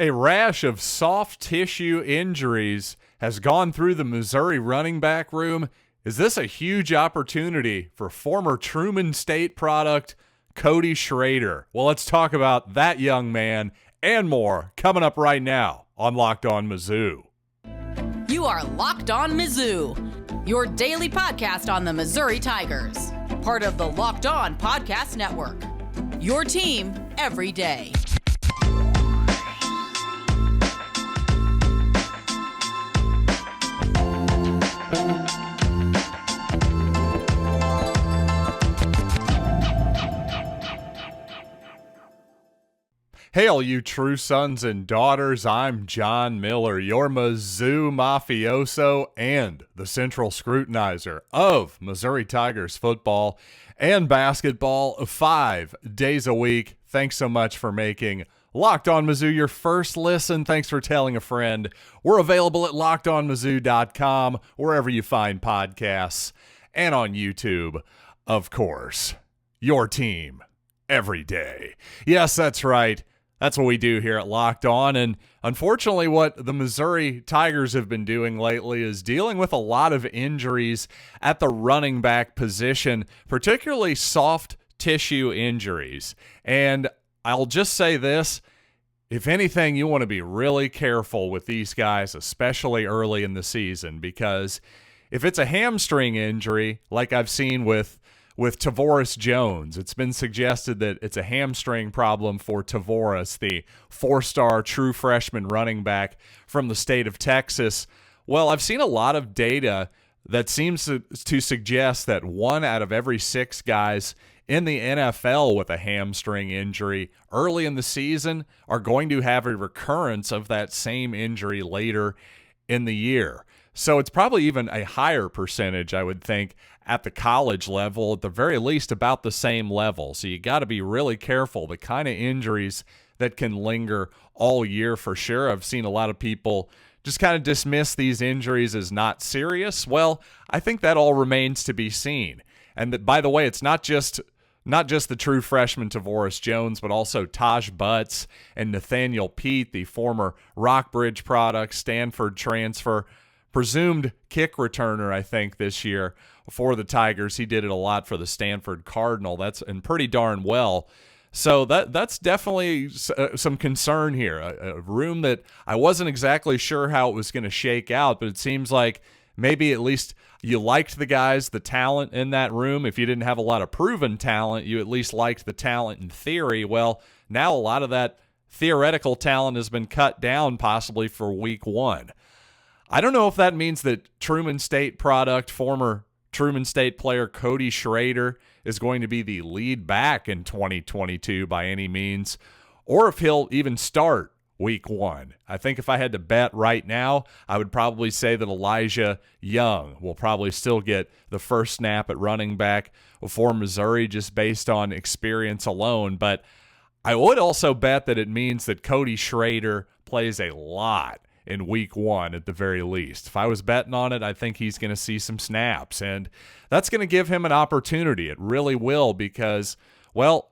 A rash of soft tissue injuries has gone through the Missouri running back room. Is this a huge opportunity for former Truman State product Cody Schrader? Well, let's talk about that young man and more coming up right now on Locked On Mizzou. You are Locked On Mizzou, your daily podcast on the Missouri Tigers, part of the Locked On Podcast Network, your team every day. Hey, all you true sons and daughters, I'm John Miller, your Mizzou mafioso and the central scrutinizer of Missouri Tigers football and basketball 5 days a week. Thanks so much for making Locked On Mizzou your first listen. Thanks for telling a friend. We're available at lockedonmizzou.com, wherever you find podcasts, and on YouTube, of course. Your team every day. Yes, that's right. That's what we do here at Locked On, and unfortunately what the Missouri Tigers have been doing lately is dealing with a lot of injuries at the running back position, particularly soft tissue injuries. And I'll just say this, if anything, you want to be really careful with these guys, especially early in the season, because if it's a hamstring injury, like I've seen with Tavoris Jones, it's been suggested that it's a hamstring problem for Tavoris, the 4-star true freshman running back from the state of Texas. Well, I've seen a lot of data that seems to suggest that 1 out of every 6 guys in the NFL with a hamstring injury early in the season are going to have a recurrence of that same injury later in the year. So it's probably even a higher percentage, I would think, at the college level, at the very least about the same level. So you got to be really careful, the kind of injuries that can linger all year for sure. I've seen a lot of people just kind of dismiss these injuries as not serious. Well, I think that all remains to be seen. And that, by the way, it's not just the true freshman Tavoris Jones, but also Taj Butts and Nathaniel Pete, the former Rockbridge product, Stanford transfer, presumed kick returner, I think, this year for the Tigers. He did it a lot for the Stanford Cardinal. And pretty darn well. So that's definitely some concern here. A room that I wasn't exactly sure how it was going to shake out, but it seems like maybe at least you liked the guys, the talent in that room. If you didn't have a lot of proven talent, you at least liked the talent in theory. Well, now a lot of that theoretical talent has been cut down possibly for week 1. I don't know if that means that Truman State product, former Truman State player Cody Schrader is going to be the lead back in 2022 by any means, or if he'll even start week 1. I think if I had to bet right now, I would probably say that Elijah Young will probably still get the first snap at running back for Missouri just based on experience alone. But I would also bet that it means that Cody Schrader plays a lot in week 1 at the very least. If I was betting on it, I think he's going to see some snaps, and that's going to give him an opportunity. It really will, because, well,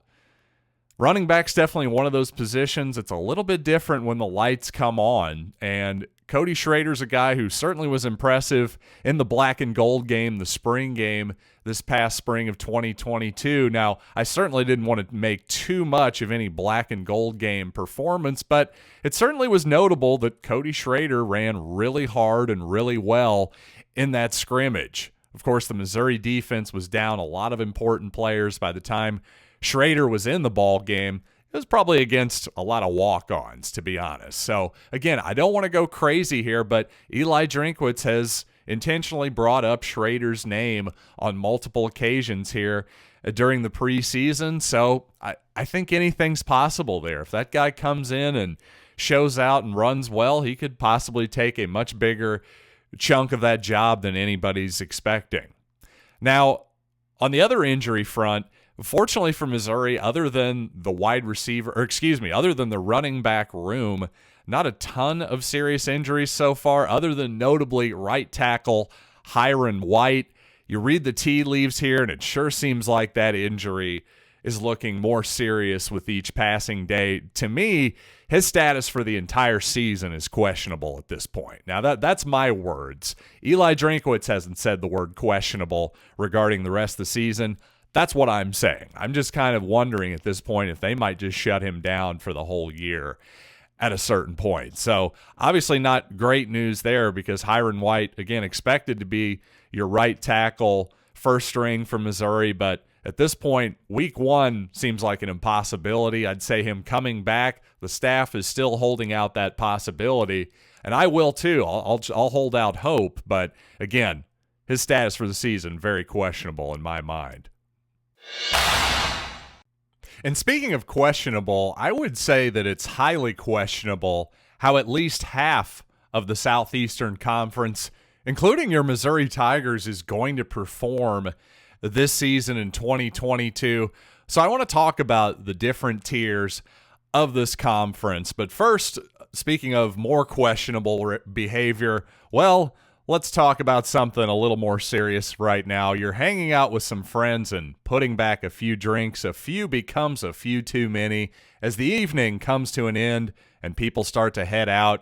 running back's definitely one of those positions. It's a little bit different when the lights come on, and Cody Schrader's a guy who certainly was impressive in the black and gold game, the spring game this past spring of 2022. Now, I certainly didn't want to make too much of any black and gold game performance, but it certainly was notable that Cody Schrader ran really hard and really well in that scrimmage. Of course, the Missouri defense was down a lot of important players by the time Schrader was in the ball game. It was probably against a lot of walk-ons, to be honest. So, again, I don't want to go crazy here, but Eli Drinkwitz has intentionally brought up Schrader's name on multiple occasions here during the preseason. So, I think anything's possible there. If that guy comes in and shows out and runs well, he could possibly take a much bigger chunk of that job than anybody's expecting. Now, on the other injury front, fortunately for Missouri, other than the running back room, not a ton of serious injuries so far, other than notably right tackle Hiron White. You read the tea leaves here, and it sure seems like that injury is looking more serious with each passing day. To me, his status for the entire season is questionable at this point. Now, that's my words. Eli Drinkwitz hasn't said the word questionable regarding the rest of the season. That's what I'm saying. I'm just kind of wondering at this point if they might just shut him down for the whole year at a certain point. So obviously not great news there, because Hiron White, again, expected to be your right tackle, first string for Missouri, but at this point, week 1 seems like an impossibility. I'd say him coming back, the staff is still holding out that possibility, and I will too. I'll hold out hope, but again, his status for the season, very questionable in my mind. And speaking of questionable, I would say that it's highly questionable how at least half of the Southeastern Conference, including your Missouri Tigers, is going to perform this season in 2022. So I want to talk about the different tiers of this conference. But first, speaking of more questionable behavior, well, let's talk about something a little more serious right now. You're hanging out with some friends and putting back a few drinks. A few becomes a few too many. As the evening comes to an end and people start to head out,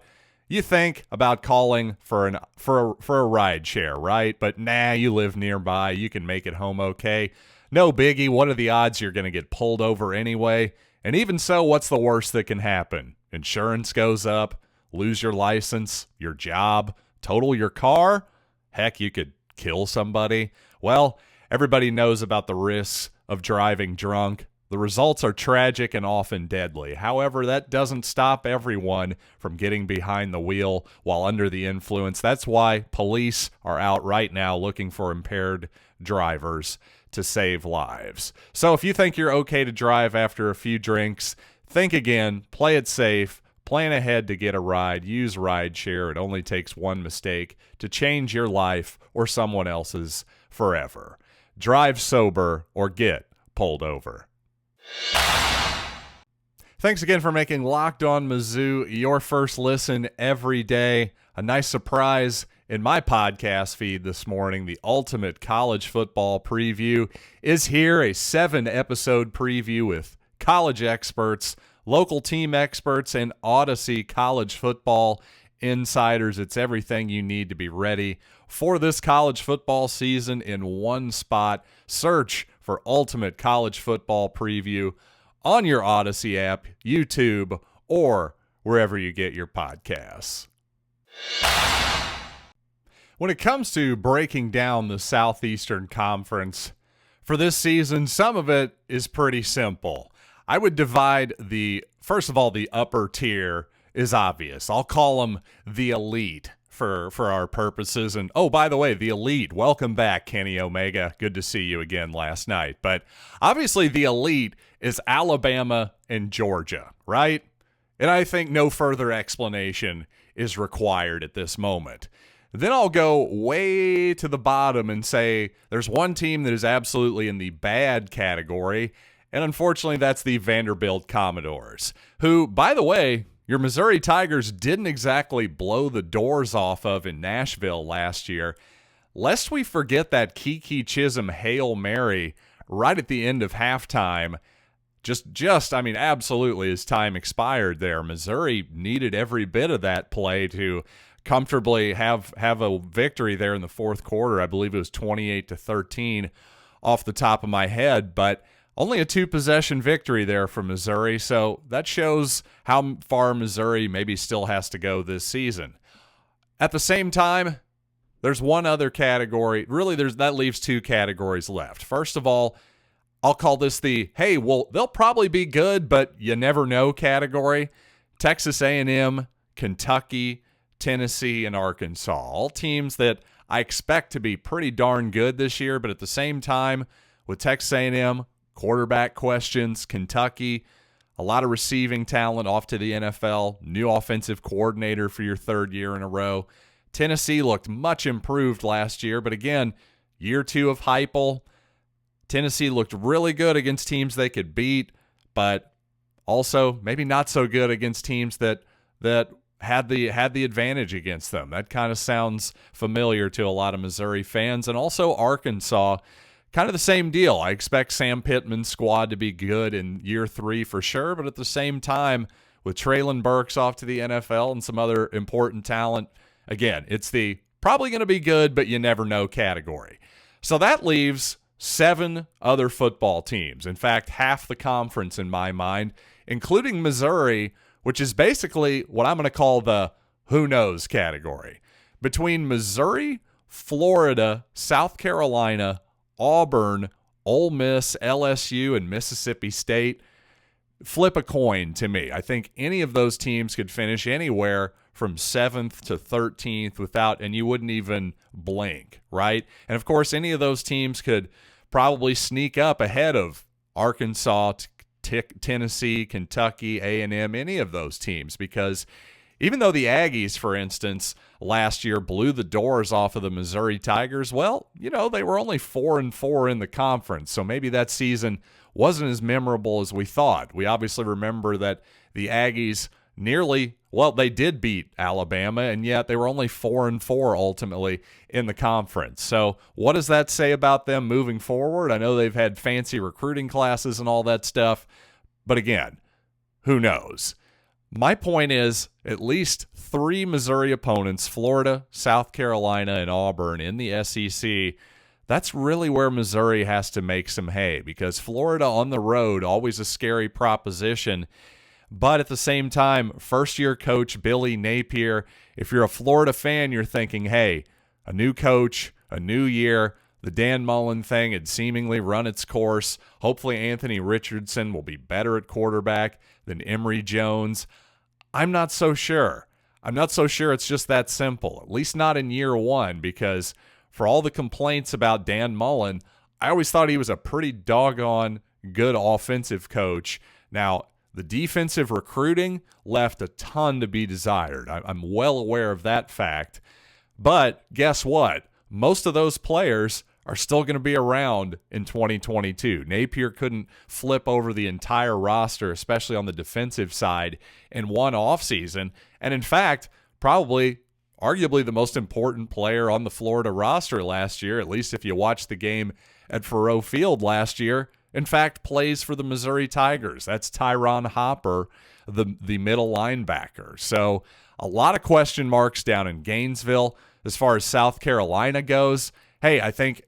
you think about calling for a ride share, right? But nah, you live nearby. You can make it home okay. No biggie. What are the odds you're going to get pulled over anyway? And even so, what's the worst that can happen? Insurance goes up, lose your license, your job, total your car. Heck, you could kill somebody. Well, everybody knows about the risks of driving drunk. The results are tragic and often deadly. However, that doesn't stop everyone from getting behind the wheel while under the influence. That's why police are out right now looking for impaired drivers to save lives. So if you think you're okay to drive after a few drinks, think again, play it safe, plan ahead to get a ride, use rideshare. It only takes one mistake to change your life or someone else's forever. Drive sober or get pulled over. Thanks again for making Locked On Mizzou your first listen every day. A nice surprise in my podcast feed this morning. The ultimate college football preview is here, a 7-episode preview with college experts, local team experts, and Odyssey college football insiders. It's everything you need to be ready for this college football season in one spot. Search for Ultimate College Football Preview on your Odyssey app, YouTube, or wherever you get your podcasts. When it comes to breaking down the Southeastern Conference for this season, some of it is pretty simple. I would divide first of all, the upper tier is obvious. I'll call them the elite for our purposes. And oh, by the way, the elite, welcome back, Kenny Omega. Good to see you again last night. But obviously the elite is Alabama and Georgia, right? And I think no further explanation is required at this moment. Then I'll go way to the bottom and say there's one team that is absolutely in the bad category, and unfortunately that's the Vanderbilt Commodores, who, by the way, your Missouri Tigers didn't exactly blow the doors off of in Nashville last year. Lest we forget that Kiki Chisholm Hail Mary right at the end of halftime. Absolutely, his time expired there. Missouri needed every bit of that play to comfortably have a victory there in the fourth quarter. I believe it was 28-13 off the top of my head, but only a 2-possession victory there for Missouri, so that shows how far Missouri maybe still has to go this season. At the same time, there's one other category. Really, that leaves 2 categories left. First of all, I'll call this the, hey, well, they'll probably be good, but you never know category. Texas A&M, Kentucky, Tennessee, and Arkansas. All teams that I expect to be pretty darn good this year, but at the same time, with Texas A&M, quarterback questions, Kentucky, a lot of receiving talent off to the NFL, new offensive coordinator for your 3rd year in a row. Tennessee looked much improved last year, but again, year 2 of Heupel. Tennessee looked really good against teams they could beat, but also maybe not so good against teams that had the advantage against them. That kind of sounds familiar to a lot of Missouri fans. And also Arkansas, kind of the same deal. I expect Sam Pittman's squad to be good in year 3 for sure, but at the same time, with Traylon Burks off to the NFL and some other important talent. Again, it's the probably going to be good, but you never know category. So that leaves 7 other football teams. In fact, half the conference in my mind, including Missouri, which is basically what I'm going to call the who knows category. Between Missouri, Florida, South Carolina, Auburn, Ole Miss, LSU, and Mississippi State, flip a coin to me. I think any of those teams could finish anywhere from 7th to 13th without, and you wouldn't even blink, right? And of course, any of those teams could probably sneak up ahead of Arkansas, Tennessee, Kentucky, A&M, any of those teams, because even though the Aggies, for instance, last year blew the doors off of the Missouri Tigers, well, they were only 4-4 in the conference, so maybe that season wasn't as memorable as we thought. We obviously remember that the Aggies they did beat Alabama, and yet they were only 4-4 ultimately in the conference. So what does that say about them moving forward? I know they've had fancy recruiting classes and all that stuff, but again, who knows? My point is at least 3 Missouri opponents, Florida, South Carolina, and Auburn in the SEC. That's really where Missouri has to make some hay, because Florida on the road, always a scary proposition. But at the same time, first-year coach Billy Napier, if you're a Florida fan, you're thinking, hey, a new coach, a new year, the Dan Mullen thing had seemingly run its course. Hopefully Anthony Richardson will be better at quarterback than Emory Jones. I'm not so sure. I'm not so sure it's just that simple, at least not in year one, because for all the complaints about Dan Mullen, I always thought he was a pretty doggone good offensive coach. Now, the defensive recruiting left a ton to be desired. I'm well aware of that fact. But guess what? Most of those players are still going to be around in 2022. Napier couldn't flip over the entire roster, especially on the defensive side, in one offseason. And in fact, probably arguably the most important player on the Florida roster last year, at least if you watched the game at Faurot Field last year, in fact, plays for the Missouri Tigers. That's Tyron Hopper, the middle linebacker. So a lot of question marks down in Gainesville. As far as South Carolina goes, hey, I think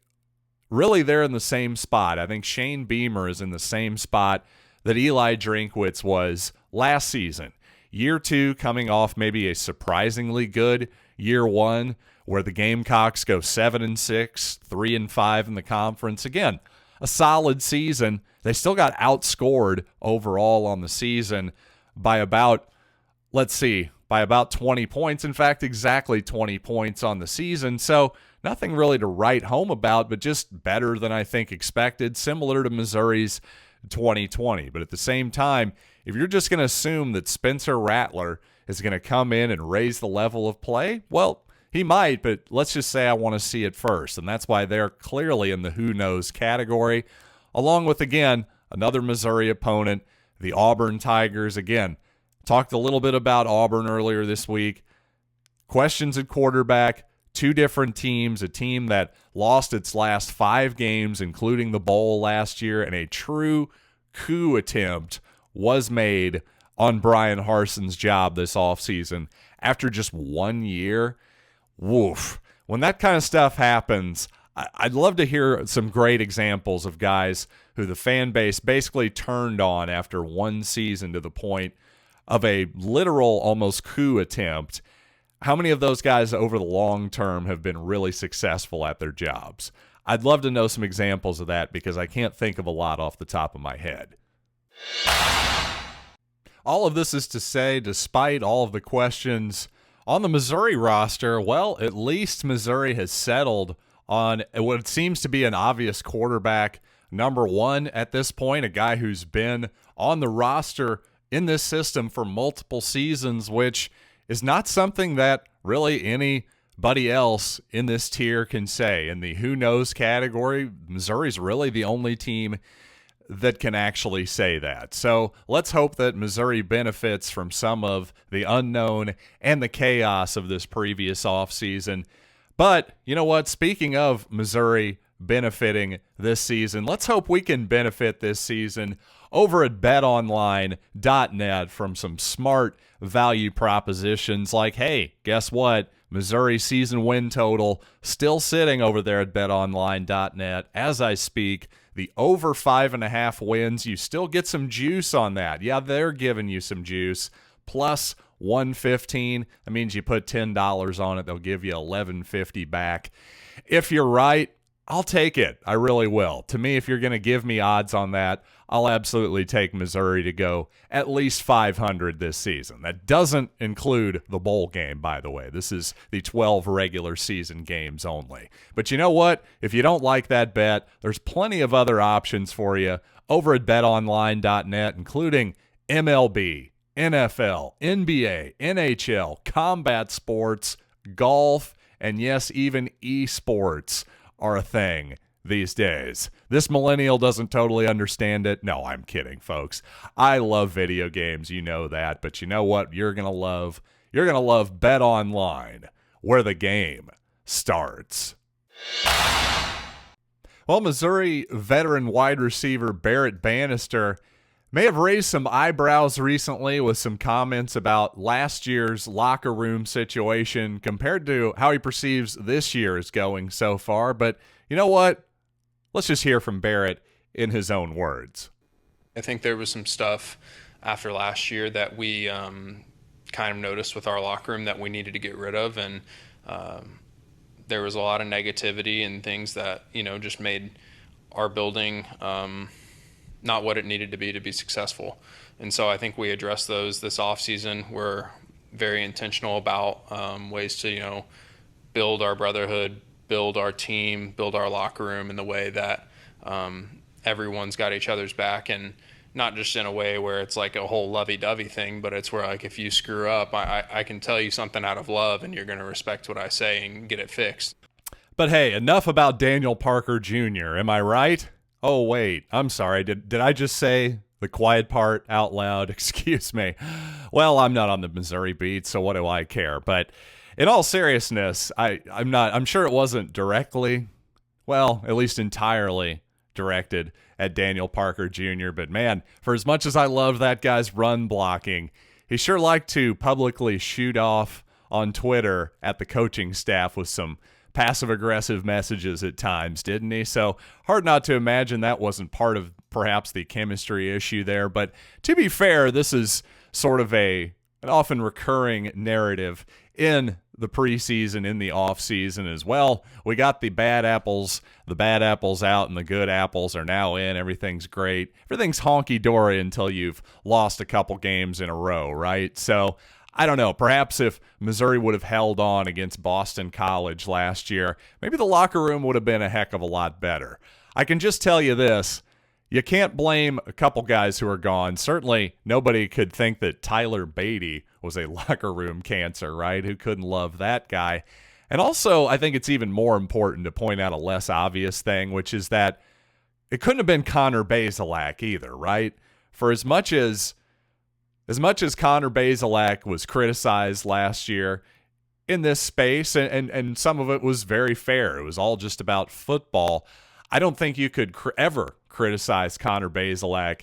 really they're in the same spot. I think Shane Beamer is in the same spot that Eli Drinkwitz was last season. Year 2 coming off maybe a surprisingly good year 1 where the Gamecocks go 7-6, 3-5 in the conference. Again, a solid season. They still got outscored overall on the season by about 20 points. In fact, exactly 20 points on the season. So nothing really to write home about, but just better than I think expected, similar to Missouri's 2020. But at the same time, if you're just going to assume that Spencer Rattler is going to come in and raise the level of play, well, he might, but let's just say I want to see it first. And that's why they're clearly in the who knows category, along with, again, another Missouri opponent, the Auburn Tigers. Again, talked a little bit about Auburn earlier this week. Questions at quarterback, 2 different teams, a team that lost its last 5 games, including the bowl last year, and a true coup attempt was made on Brian Harson's job this offseason after just 1 year. Woof. When that kind of stuff happens, I'd love to hear some great examples of guys who the fan base basically turned on after 1 season to the point of a literal almost coup attempt. How many of those guys over the long term have been really successful at their jobs? I'd love to know some examples of that because I can't think of a lot off the top of my head. All of this is to say, despite all of the questions on the Missouri roster, well, at least Missouri has settled on what seems to be an obvious quarterback, number 1 at this point, a guy who's been on the roster in this system for multiple seasons, which is not something that really anybody else in this tier can say. In the who knows category, Missouri's really the only team that can actually say that. So let's hope that Missouri benefits from some of the unknown and the chaos of this previous offseason. But you know what? Speaking of Missouri benefiting this season, let's hope we can benefit this season over at betonline.net from some smart value propositions like, hey, guess what? Missouri season win total still sitting over there at betonline.net as I speak. The over 5.5 wins, you still get some juice on that. Yeah, they're giving you some juice. Plus 115. That means you put $10 on it, they'll give you $11.50 back. If you're right, I'll take it. I really will. To me, if you're going to give me odds on that, I'll absolutely take Missouri to go at least 500 this season. That doesn't include the bowl game, by the way. This is the 12 regular season games only. But you know what? If you don't like that bet, there's plenty of other options for you over at betonline.net, including MLB, NFL, NBA, NHL, combat sports, golf, and yes, even esports are a thing these days. This millennial doesn't totally understand it. No, I'm kidding, folks. I love video games, you know that, but you know what you're going to love? You're going to love BetOnline, where the game starts. Well, Missouri veteran wide receiver Barrett Banister may have raised some eyebrows recently with some comments about last year's locker room situation compared to how he perceives this year is going so far. But you know what? Let's just hear from Barrett in his own words. I think there was some stuff after last year that we kind of noticed with our locker room that we needed to get rid of. And there was a lot of negativity and things that, just made our building not what it needed to be successful. And so I think we addressed those this offseason. We're very intentional about ways to, build our brotherhood, build our team, build our locker room in the way that everyone's got each other's back, and not just in a way where it's like a whole lovey-dovey thing, but it's where, like, if you screw up, I can tell you something out of love and you're going to respect what I say and get it fixed. But hey, enough about Daniel Parker Jr., am I right? Oh, wait, I'm sorry. Did I just say the quiet part out loud? Excuse me. Well, I'm not on the Missouri beat, so what do I care? But in all seriousness, I'm sure it wasn't directly, well, at least entirely directed at Daniel Parker Jr. But man, for as much as I love that guy's run blocking, he sure liked to publicly shoot off on Twitter at the coaching staff with some passive-aggressive messages at times, didn't he? So hard not to imagine that wasn't part of perhaps the chemistry issue there. But to be fair, this is sort of an often recurring narrative in the preseason, in the offseason as well. We got the bad apples out, and the good apples are now in. Everything's great. Everything's honky-dory until you've lost a couple games in a row, right? So I don't know. Perhaps if Missouri would have held on against Boston College last year, maybe the locker room would have been a heck of a lot better. I can just tell you this. You can't blame a couple guys who are gone. Certainly, nobody could think that Tyler Beatty was a locker room cancer, right? Who couldn't love that guy? And also, I think it's even more important to point out a less obvious thing, which is that it couldn't have been Connor Bazelak either, right? For as much as Connor Bazelak was criticized last year in this space, and some of it was very fair. It was all just about football. I don't think you could ever criticize Connor Bazelak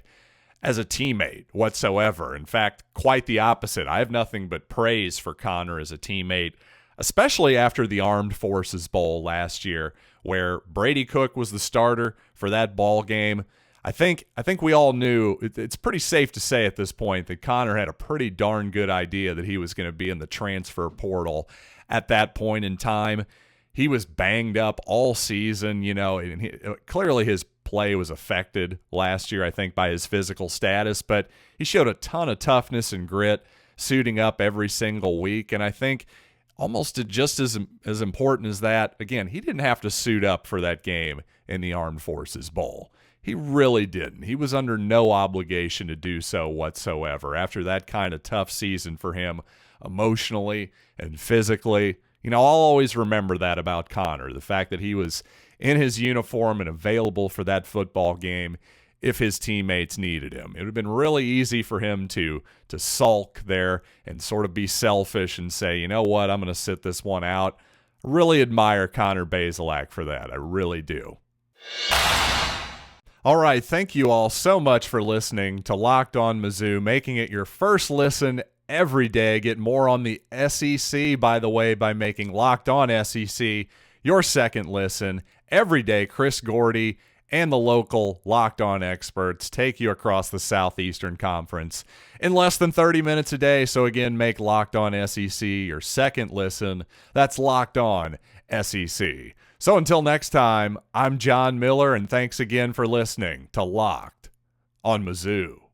as a teammate whatsoever. In fact, quite the opposite. I have nothing but praise for Connor as a teammate, especially after the Armed Forces Bowl last year, where Brady Cook was the starter for that ball game. I think we all knew, it's pretty safe to say at this point that Connor had a pretty darn good idea that he was going to be in the transfer portal at that point in time. He was banged up all season, and clearly his play was affected last year, I think, by his physical status, but he showed a ton of toughness and grit suiting up every single week. And I think almost just as important as that, again, he didn't have to suit up for that game in the Armed Forces Bowl. He really didn't. He was under no obligation to do so whatsoever after that kind of tough season for him emotionally and physically. I'll always remember that about Connor, the fact that he was in his uniform and available for that football game if his teammates needed him. It would have been really easy for him to sulk there and sort of be selfish and say, you know what, I'm going to sit this one out. I really admire Connor Bazelak for that. I really do. All right, thank you all so much for listening to Locked On Mizzou, making it your first listen every day. Get more on the SEC, by the way, by making Locked On SEC your second listen. Every day, Chris Gordy and the local Locked On experts take you across the Southeastern Conference in less than 30 minutes a day. So again, make Locked On SEC your second listen. That's Locked On SEC. So until next time, I'm John Miller, and thanks again for listening to Locked On Mizzou.